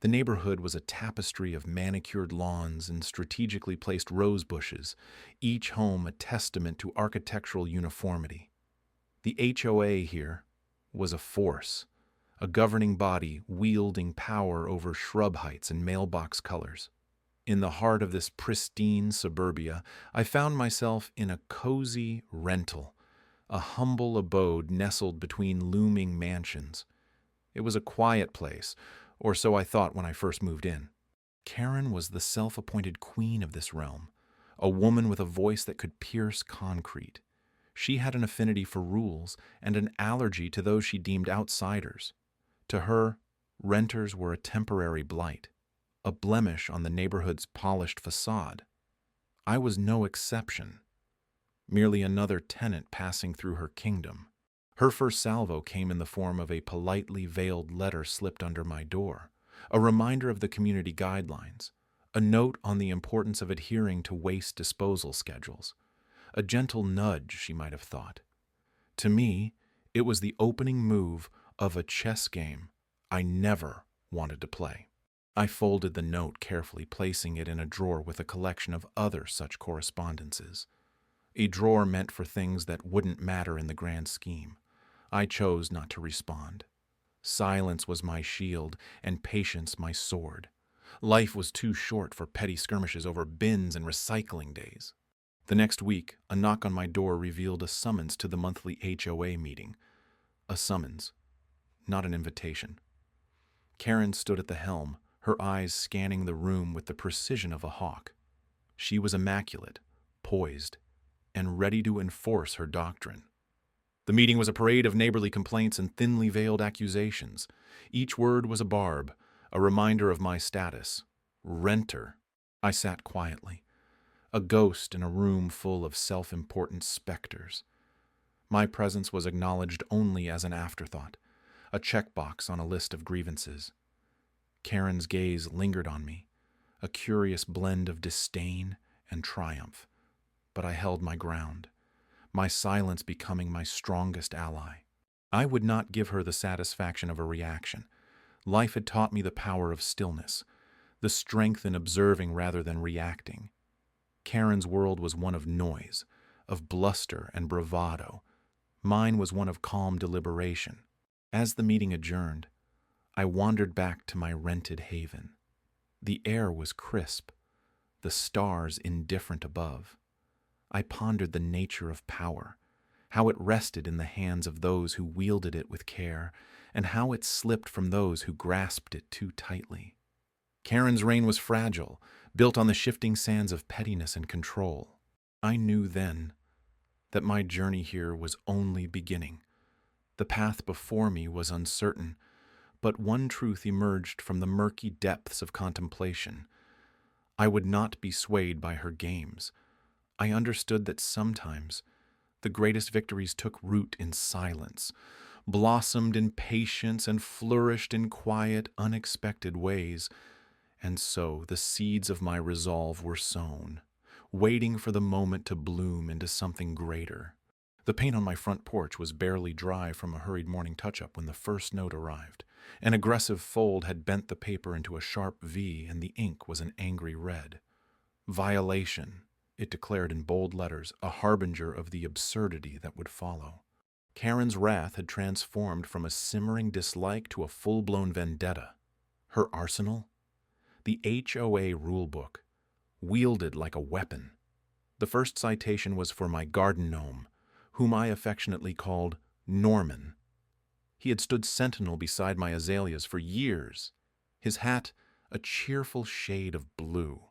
The neighborhood was a tapestry of manicured lawns and strategically placed rose bushes, each home a testament to architectural uniformity. The HOA here was a force, a governing body wielding power over shrub heights and mailbox colors. In the heart of this pristine suburbia, I found myself in a cozy rental, a humble abode nestled between looming mansions. It was a quiet place, or so I thought when I first moved in. Karen was the self-appointed queen of this realm, a woman with a voice that could pierce concrete. She had an affinity for rules and an allergy to those she deemed outsiders. To her, renters were a temporary blight, a blemish on the neighborhood's polished facade. I was no exception, merely another tenant passing through her kingdom. Her first salvo came in the form of a politely veiled letter slipped under my door, a reminder of the community guidelines, a note on the importance of adhering to waste disposal schedules. A gentle nudge, she might have thought. To me, it was the opening move of a chess game I never wanted to play. I folded the note carefully, placing it in a drawer with a collection of other such correspondences. A drawer meant for things that wouldn't matter in the grand scheme. I chose not to respond. Silence was my shield and patience my sword. Life was too short for petty skirmishes over bins and recycling days. The next week, a knock on my door revealed a summons to the monthly HOA meeting. A summons, not an invitation. Karen stood at the helm, her eyes scanning the room with the precision of a hawk. She was immaculate, poised, and ready to enforce her doctrine. The meeting was a parade of neighborly complaints and thinly veiled accusations. Each word was a barb, a reminder of my status. Renter. I sat quietly, a ghost in a room full of self-important specters. My presence was acknowledged only as an afterthought, a checkbox on a list of grievances. Karen's gaze lingered on me, a curious blend of disdain and triumph. But I held my ground, my silence becoming my strongest ally. I would not give her the satisfaction of a reaction. Life had taught me the power of stillness, the strength in observing rather than reacting. Karen's world was one of noise, of bluster and bravado. Mine was one of calm deliberation. As the meeting adjourned, I wandered back to my rented haven. The air was crisp, the stars indifferent above. I pondered the nature of power, how it rested in the hands of those who wielded it with care, and how it slipped from those who grasped it too tightly. Karen's reign was fragile, built on the shifting sands of pettiness and control. I knew then that my journey here was only beginning. The path before me was uncertain, but one truth emerged from the murky depths of contemplation. I would not be swayed by her games. I understood that sometimes the greatest victories took root in silence, blossomed in patience, and flourished in quiet, unexpected ways. And so the seeds of my resolve were sown, waiting for the moment to bloom into something greater. The paint on my front porch was barely dry from a hurried morning touch-up when the first note arrived. An aggressive fold had bent the paper into a sharp V, and the ink was an angry red. Violation, it declared in bold letters, a harbinger of the absurdity that would follow. Karen's wrath had transformed from a simmering dislike to a full-blown vendetta. Her arsenal? The HOA rulebook, wielded like a weapon. The first citation was for my garden gnome, whom I affectionately called Norman. He had stood sentinel beside my azaleas for years, his hat a cheerful shade of blue.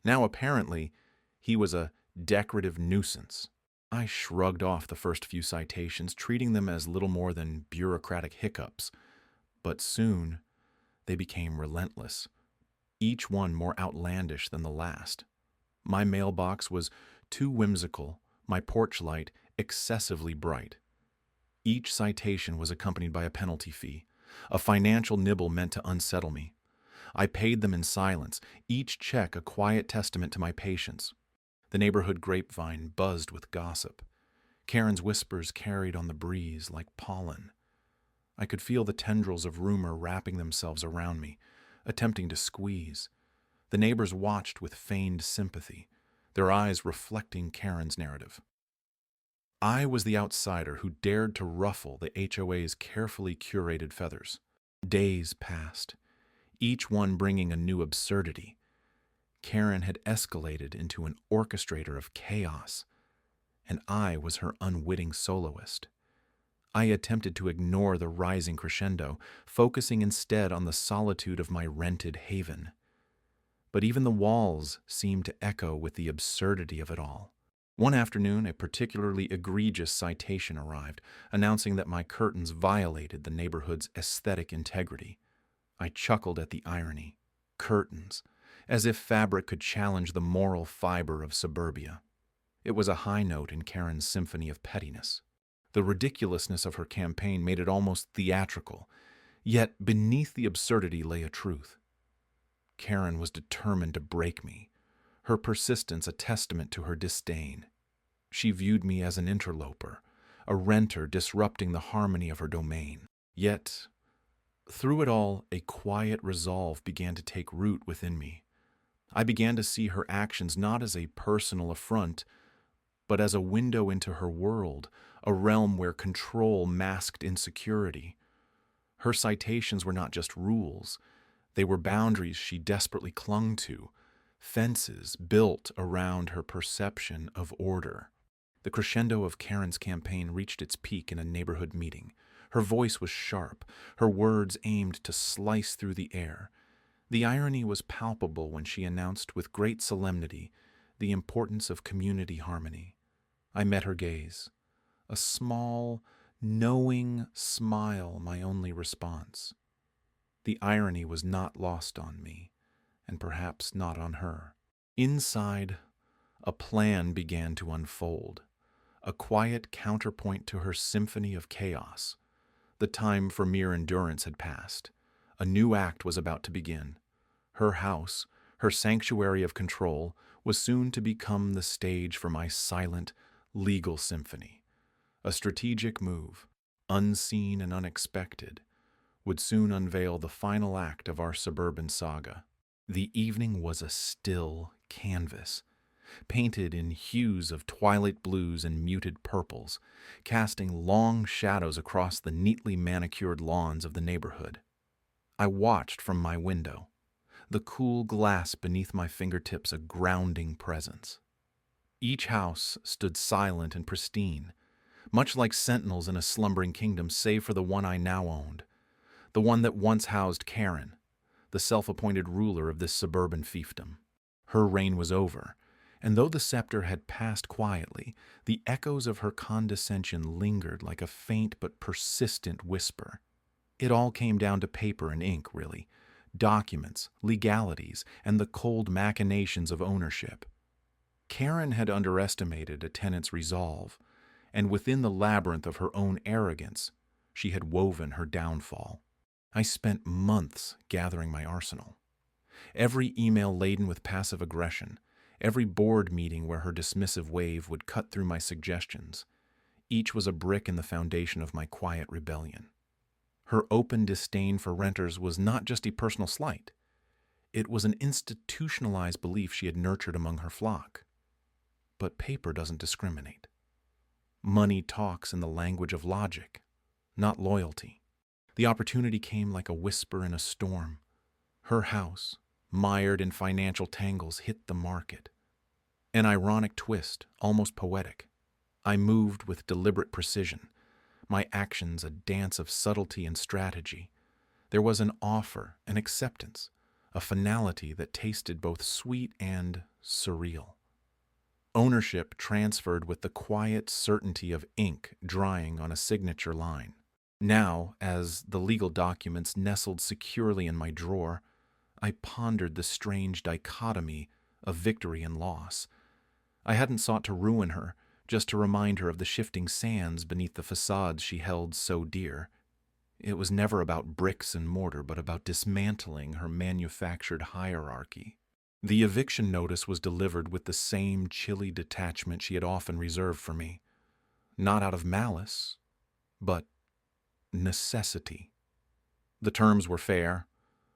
Now apparently, he was a decorative nuisance. I shrugged off the first few citations, treating them as little more than bureaucratic hiccups. But soon, they became relentless, each one more outlandish than the last. My mailbox was too whimsical, my porch light excessively bright. Each citation was accompanied by a penalty fee, a financial nibble meant to unsettle me. I paid them in silence, each check a quiet testament to my patience. The neighborhood grapevine buzzed with gossip. Karen's whispers carried on the breeze like pollen. I could feel the tendrils of rumor wrapping themselves around me, attempting to squeeze. The neighbors watched with feigned sympathy, their eyes reflecting Karen's narrative. I was the outsider who dared to ruffle the HOA's carefully curated feathers. Days passed, each one bringing a new absurdity. Karen had escalated into an orchestrator of chaos, and I was her unwitting soloist. I attempted to ignore the rising crescendo, focusing instead on the solitude of my rented haven. But even the walls seemed to echo with the absurdity of it all. One afternoon, a particularly egregious citation arrived, announcing that my curtains violated the neighborhood's aesthetic integrity. I chuckled at the irony. Curtains, as if fabric could challenge the moral fiber of suburbia. It was a high note in Karen's symphony of pettiness. The ridiculousness of her campaign made it almost theatrical, yet beneath the absurdity lay a truth. Karen was determined to break me, her persistence a testament to her disdain. She viewed me as an interloper, a renter disrupting the harmony of her domain. Yet, through it all, a quiet resolve began to take root within me. I began to see her actions not as a personal affront, but as a window into her world, a realm where control masked insecurity. Her citations were not just rules. They were boundaries she desperately clung to, fences built around her perception of order. The crescendo of Karen's campaign reached its peak in a neighborhood meeting. Her voice was sharp, her words aimed to slice through the air. The irony was palpable when she announced with great solemnity the importance of community harmony. I met her gaze, a small, knowing smile my only response. The irony was not lost on me, and perhaps not on her. Inside, a plan began to unfold, a quiet counterpoint to her symphony of chaos. The time for mere endurance had passed. A new act was about to begin. Her house, her sanctuary of control, was soon to become the stage for my silent, legal symphony. A strategic move, unseen and unexpected, would soon unveil the final act of our suburban saga. The evening was a still canvas, painted in hues of twilight blues and muted purples, casting long shadows across the neatly manicured lawns of the neighborhood. I watched from my window, the cool glass beneath my fingertips a grounding presence. Each house stood silent and pristine, much like sentinels in a slumbering kingdom, save for the one I now owned, the one that once housed Karen, the self-appointed ruler of this suburban fiefdom. Her reign was over, and though the scepter had passed quietly, the echoes of her condescension lingered like a faint but persistent whisper. It all came down to paper and ink, really, documents, legalities, and the cold machinations of ownership. Karen had underestimated a tenant's resolve, and within the labyrinth of her own arrogance, she had woven her downfall. I spent months gathering my arsenal. Every email laden with passive aggression, every board meeting where her dismissive wave would cut through my suggestions, each was a brick in the foundation of my quiet rebellion. Her open disdain for renters was not just a personal slight. It was an institutionalized belief she had nurtured among her flock. But paper doesn't discriminate. Money talks in the language of logic, not loyalty. The opportunity came like a whisper in a storm. Her house, mired in financial tangles, hit the market. An ironic twist, almost poetic. I moved with deliberate precision, my actions a dance of subtlety and strategy. There was an offer, an acceptance, a finality that tasted both sweet and surreal. Ownership transferred with the quiet certainty of ink drying on a signature line. Now, as the legal documents nestled securely in my drawer, I pondered the strange dichotomy of victory and loss. I hadn't sought to ruin her, just to remind her of the shifting sands beneath the facades she held so dear. It was never about bricks and mortar, but about dismantling her manufactured hierarchy. The eviction notice was delivered with the same chilly detachment she had often reserved for me. Not out of malice, but necessity. The terms were fair,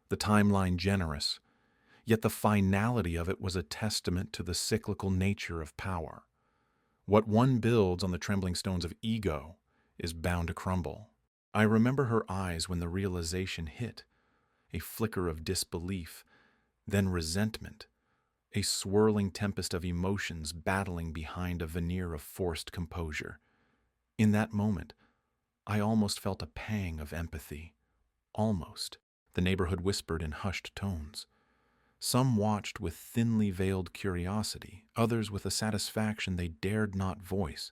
the timeline generous, yet the finality of it was a testament to the cyclical nature of power. What one builds on the trembling stones of ego is bound to crumble. I remember her eyes when the realization hit, a flicker of disbelief, then resentment, a swirling tempest of emotions battling behind a veneer of forced composure. In that moment, I almost felt a pang of empathy. Almost. The neighborhood whispered in hushed tones. Some watched with thinly veiled curiosity, others with a satisfaction they dared not voice.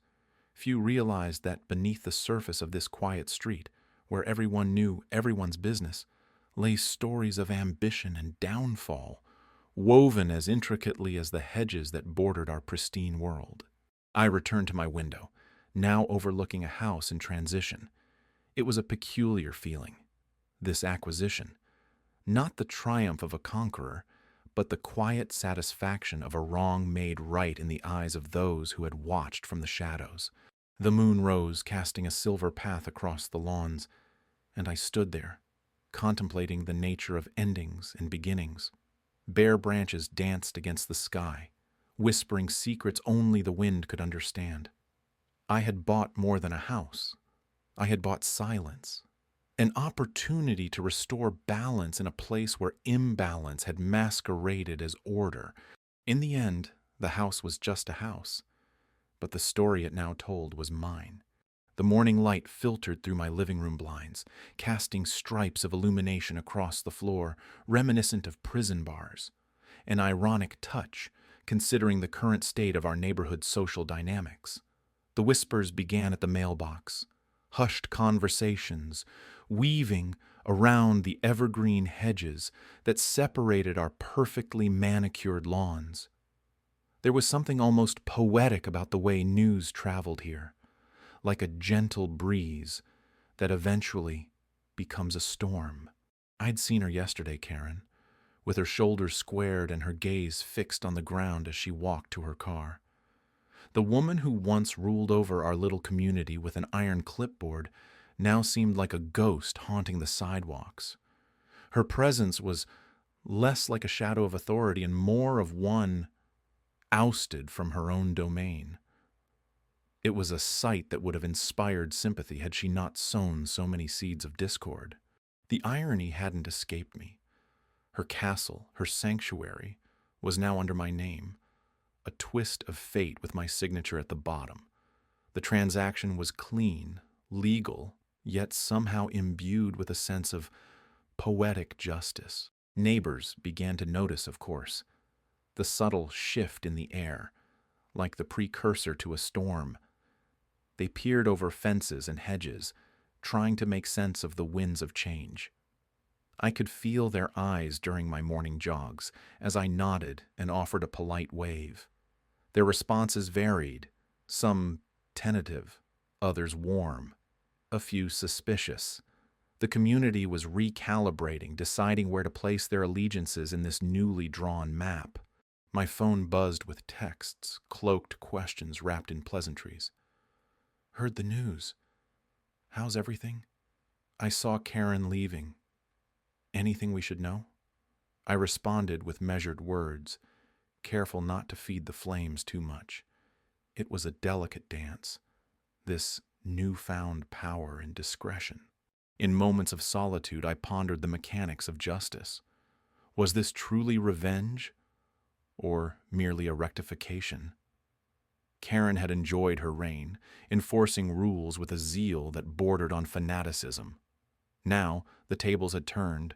Few realized that beneath the surface of this quiet street, where everyone knew everyone's business, lay stories of ambition and downfall, woven as intricately as the hedges that bordered our pristine world. I returned to my window, now overlooking a house in transition. It was a peculiar feeling, this acquisition. Not the triumph of a conqueror, but the quiet satisfaction of a wrong made right in the eyes of those who had watched from the shadows. The moon rose, casting a silver path across the lawns, and I stood there, contemplating the nature of endings and beginnings. Bare branches danced against the sky, whispering secrets only the wind could understand. I had bought more than a house. I had bought silence. An opportunity to restore balance in a place where imbalance had masqueraded as order. In the end, the house was just a house, but the story it now told was mine. The morning light filtered through my living room blinds, casting stripes of illumination across the floor, reminiscent of prison bars. An ironic touch, considering the current state of our neighborhood's social dynamics. The whispers began at the mailbox, hushed conversations, weaving around the evergreen hedges that separated our perfectly manicured lawns. There was something almost poetic about the way news traveled here, like a gentle breeze that eventually becomes a storm. I'd seen her yesterday, Karen, with her shoulders squared and her gaze fixed on the ground as she walked to her car. The woman who once ruled over our little community with an iron clipboard now seemed like a ghost haunting the sidewalks. Her presence was less like a shadow of authority and more of one ousted from her own domain. It was a sight that would have inspired sympathy had she not sown so many seeds of discord. The irony hadn't escaped me. Her castle, her sanctuary, was now under my name, a twist of fate with my signature at the bottom. The transaction was clean, legal, yet somehow imbued with a sense of poetic justice. Neighbors began to notice, of course, the subtle shift in the air, like the precursor to a storm. They peered over fences and hedges, trying to make sense of the winds of change. I could feel their eyes during my morning jogs as I nodded and offered a polite wave. Their responses varied, some tentative, others warm, a few suspicious. The community was recalibrating, deciding where to place their allegiances in this newly drawn map. My phone buzzed with texts, cloaked questions wrapped in pleasantries. Heard the news. How's everything? I saw Karen leaving. Anything we should know? I responded with measured words, careful not to feed the flames too much. It was a delicate dance, this newfound power and discretion. In moments of solitude, I pondered the mechanics of justice. Was this truly revenge, or merely a rectification? Karen had enjoyed her reign, enforcing rules with a zeal that bordered on fanaticism. Now the tables had turned,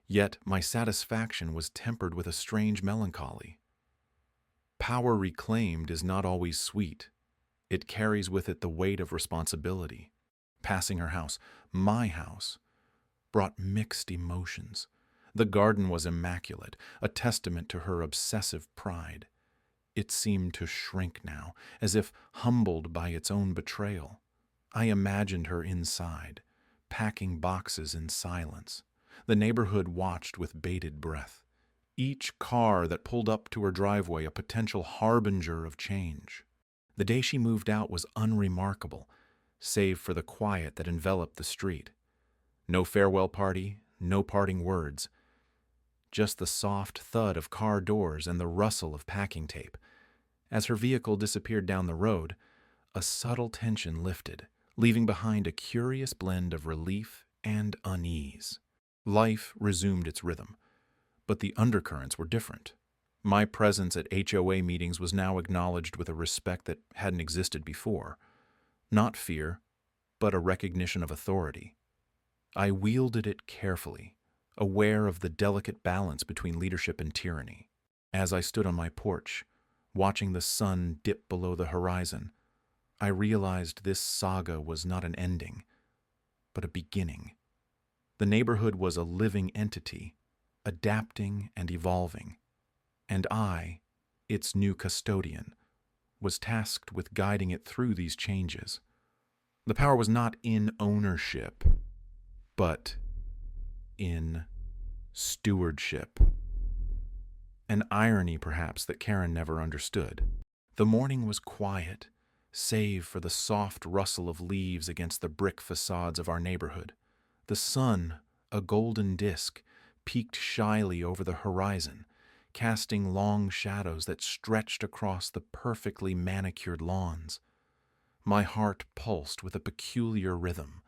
yet my satisfaction was tempered with a strange melancholy. Power reclaimed is not always sweet. It carries with it the weight of responsibility. Passing her house, my house, brought mixed emotions. The garden was immaculate, a testament to her obsessive pride. It seemed to shrink now, as if humbled by its own betrayal. I imagined her inside, packing boxes in silence. The neighborhood watched with bated breath. Each car that pulled up to her driveway a potential harbinger of change. The day she moved out was unremarkable, save for the quiet that enveloped the street. No farewell party, no parting words, just the soft thud of car doors and the rustle of packing tape. As her vehicle disappeared down the road, a subtle tension lifted, leaving behind a curious blend of relief and unease. Life resumed its rhythm, but the undercurrents were different. My presence at HOA meetings was now acknowledged with a respect that hadn't existed before. Not fear, but a recognition of authority. I wielded it carefully, aware of the delicate balance between leadership and tyranny. As I stood on my porch, watching the sun dip below the horizon, I realized this saga was not an ending, but a beginning. The neighborhood was a living entity, adapting and evolving, and I, its new custodian, was tasked with guiding it through these changes. The power was not in ownership, but in stewardship. An irony, perhaps, that Karen never understood. The morning was quiet, save for the soft rustle of leaves against the brick facades of our neighborhood. The sun, a golden disk, peeked shyly over the horizon, casting long shadows that stretched across the perfectly manicured lawns. My heart pulsed with a peculiar rhythm,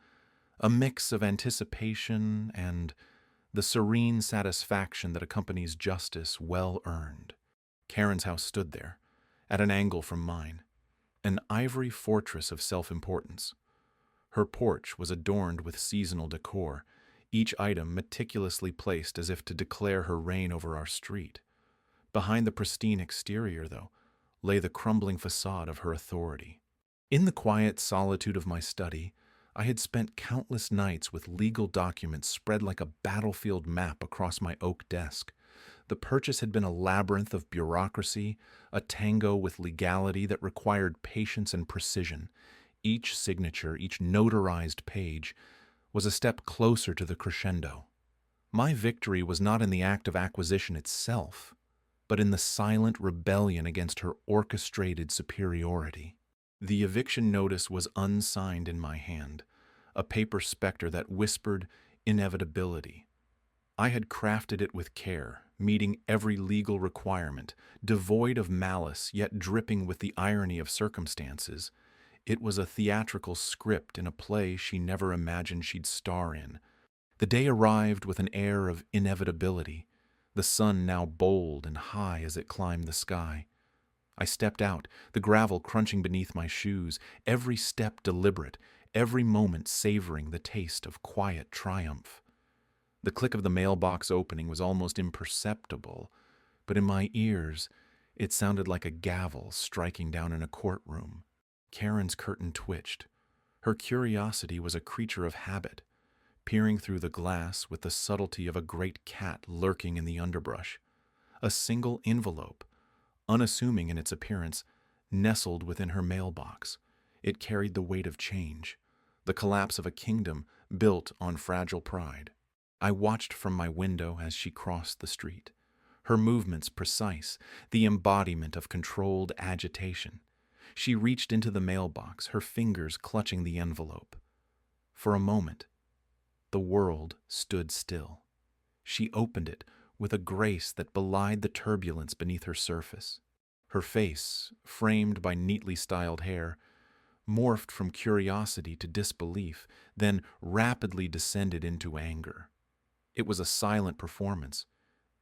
a mix of anticipation and the serene satisfaction that accompanies justice well earned. Karen's house stood there, at an angle from mine, an ivory fortress of self-importance. Her porch was adorned with seasonal decor, each item meticulously placed as if to declare her reign over our street. Behind the pristine exterior, though, lay the crumbling facade of her authority. In the quiet solitude of my study, I had spent countless nights with legal documents spread like a battlefield map across my oak desk. The purchase had been a labyrinth of bureaucracy, a tango with legality that required patience and precision. Each signature, each notarized page, was a step closer to the crescendo. My victory was not in the act of acquisition itself, but in the silent rebellion against her orchestrated superiority. The eviction notice was unsigned in my hand, a paper specter that whispered inevitability. I had crafted it with care, meeting every legal requirement, devoid of malice yet dripping with the irony of circumstances. It was a theatrical script in a play she never imagined she'd star in. The day arrived with an air of inevitability, the sun now bold and high as it climbed the sky. I stepped out, the gravel crunching beneath my shoes, every step deliberate, every moment savoring the taste of quiet triumph. The click of the mailbox opening was almost imperceptible, but in my ears it sounded like a gavel striking down in a courtroom. Karen's curtain twitched. Her curiosity was a creature of habit, peering through the glass with the subtlety of a great cat lurking in the underbrush. A single envelope, unassuming in its appearance, nestled within her mailbox. It carried the weight of change, the collapse of a kingdom built on fragile pride. I watched from my window as she crossed the street, her movements precise, the embodiment of controlled agitation. She reached into the mailbox, her fingers clutching the envelope. For a moment, the world stood still. She opened it with a grace that belied the turbulence beneath her surface. Her face, framed by neatly styled hair, morphed from curiosity to disbelief, then rapidly descended into anger. It was a silent performance,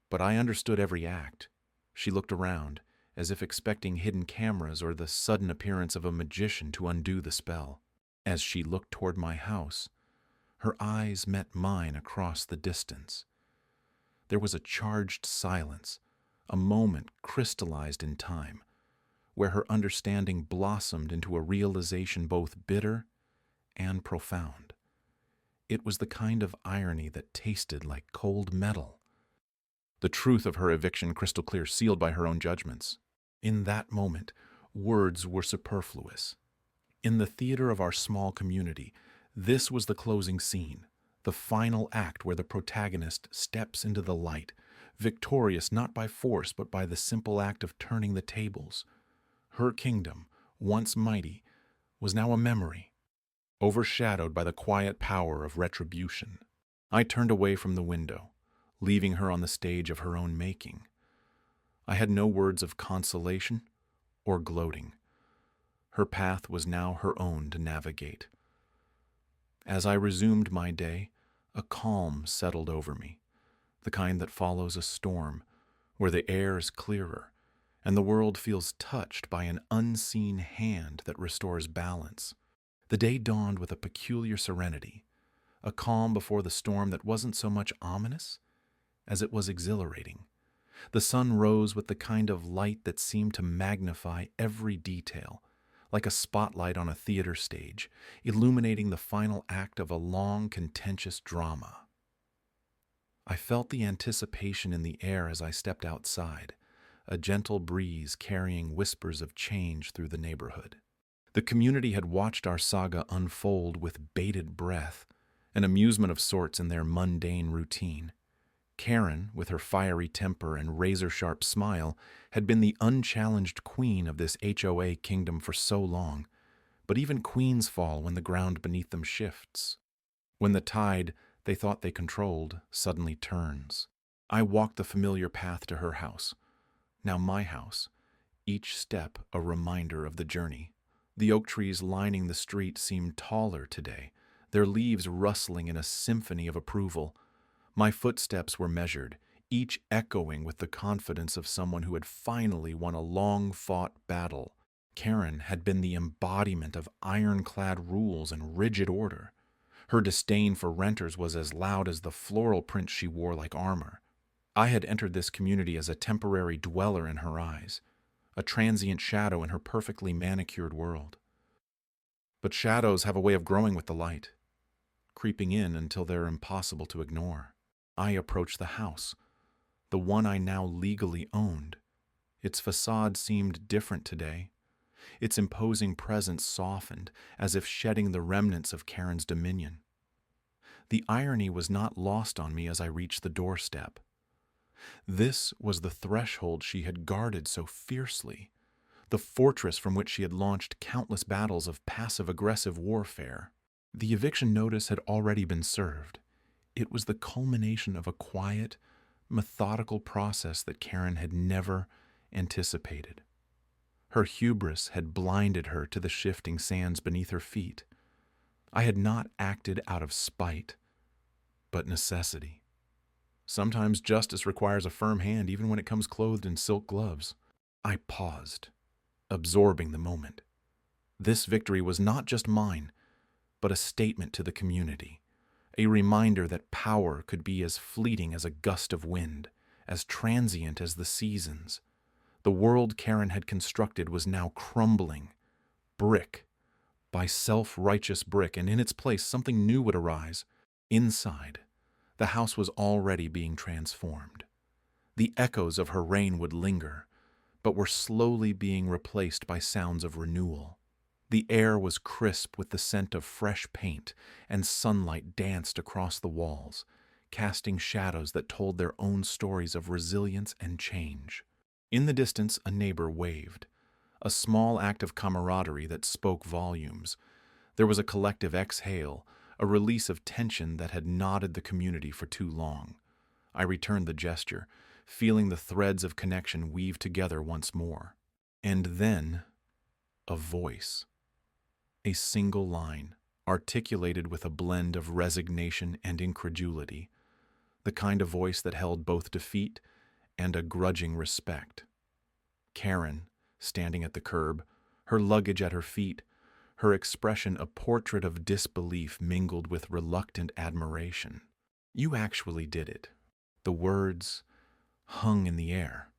but I understood every act. She looked around, as if expecting hidden cameras or the sudden appearance of a magician to undo the spell. As she looked toward my house, her eyes met mine across the distance. There was a charged silence, a moment crystallized in time, where her understanding blossomed into a realization both bitter and profound. It was the kind of irony that tasted like cold metal. The truth of her eviction crystal clear, sealed by her own judgments. In that moment, words were superfluous. In the theater of our small community, this was the closing scene, the final act where the protagonist steps into the light, victorious not by force but by the simple act of turning the tables. Her kingdom, once mighty, was now a memory, overshadowed by the quiet power of retribution. I turned away from the window, leaving her on the stage of her own making. I had no words of consolation or gloating. Her path was now her own to navigate. As I resumed my day, a calm settled over me, the kind that follows a storm, where the air is clearer and the world feels touched by an unseen hand that restores balance. The day dawned with a peculiar serenity, a calm before the storm that wasn't so much ominous as it was exhilarating. The sun rose with the kind of light that seemed to magnify every detail, like a spotlight on a theater stage, illuminating the final act of a long, contentious drama. I felt the anticipation in the air as I stepped outside, a gentle breeze carrying whispers of change through the neighborhood. The community had watched our saga unfold with bated breath, an amusement of sorts in their mundane routine. Karen, with her fiery temper and razor-sharp smile, had been the unchallenged queen of this HOA kingdom for so long, but even queens fall when the ground beneath them shifts, when the tide they thought they controlled suddenly turns. I walked the familiar path to her house, now my house, each step a reminder of the journey. The oak trees lining the street seemed taller today, their leaves rustling in a symphony of approval. My footsteps were measured, each echoing with the confidence of someone who had finally won a long-fought battle. Karen had been the embodiment of ironclad rules and rigid order. Her disdain for renters was as loud as the floral prints she wore like armor. I had entered this community as a temporary dweller in her eyes, a transient shadow in her perfectly manicured world. But shadows have a way of growing with the light, creeping in until they're impossible to ignore. I approached the house, the one I now legally owned. Its facade seemed different today. Its imposing presence softened, as if shedding the remnants of Karen's dominion. The irony was not lost on me as I reached the doorstep. This was the threshold she had guarded so fiercely, the fortress from which she had launched countless battles of passive-aggressive warfare. The eviction notice had already been served. It was the culmination of a quiet, methodical process that Karen had never anticipated. Her hubris had blinded her to the shifting sands beneath her feet. I had not acted out of spite, but necessity. Sometimes justice requires a firm hand even when it comes clothed in silk gloves. I paused, absorbing the moment. This victory was not just mine, but a statement to the community, a reminder that power could be as fleeting as a gust of wind, as transient as the seasons. The world Karen had constructed was now crumbling, brick by self-righteous brick, and in its place something new would arise. Inside, the house was already being transformed. The echoes of her reign would linger, but were slowly being replaced by sounds of renewal. The air was crisp with the scent of fresh paint, and sunlight danced across the walls, casting shadows that told their own stories of resilience and change. In the distance, a neighbor waved, a small act of camaraderie that spoke volumes. There was a collective exhale, a release of tension that had knotted the community for too long. I returned the gesture, feeling the threads of connection weave together once more. And then, a voice. A single line, articulated with a blend of resignation and incredulity, the kind of voice that held both defeat and a grudging respect. Karen, standing at the curb, her luggage at her feet, her expression a portrait of disbelief mingled with reluctant admiration. "You actually did it." The words hung in the air,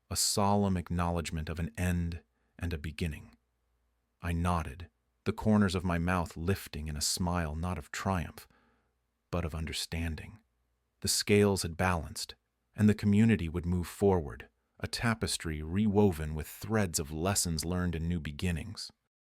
a solemn acknowledgement of an end and a beginning. I nodded, the corners of my mouth lifting in a smile not of triumph, but of understanding. The scales had balanced, and the community would move forward, a tapestry rewoven with threads of lessons learned and new beginnings.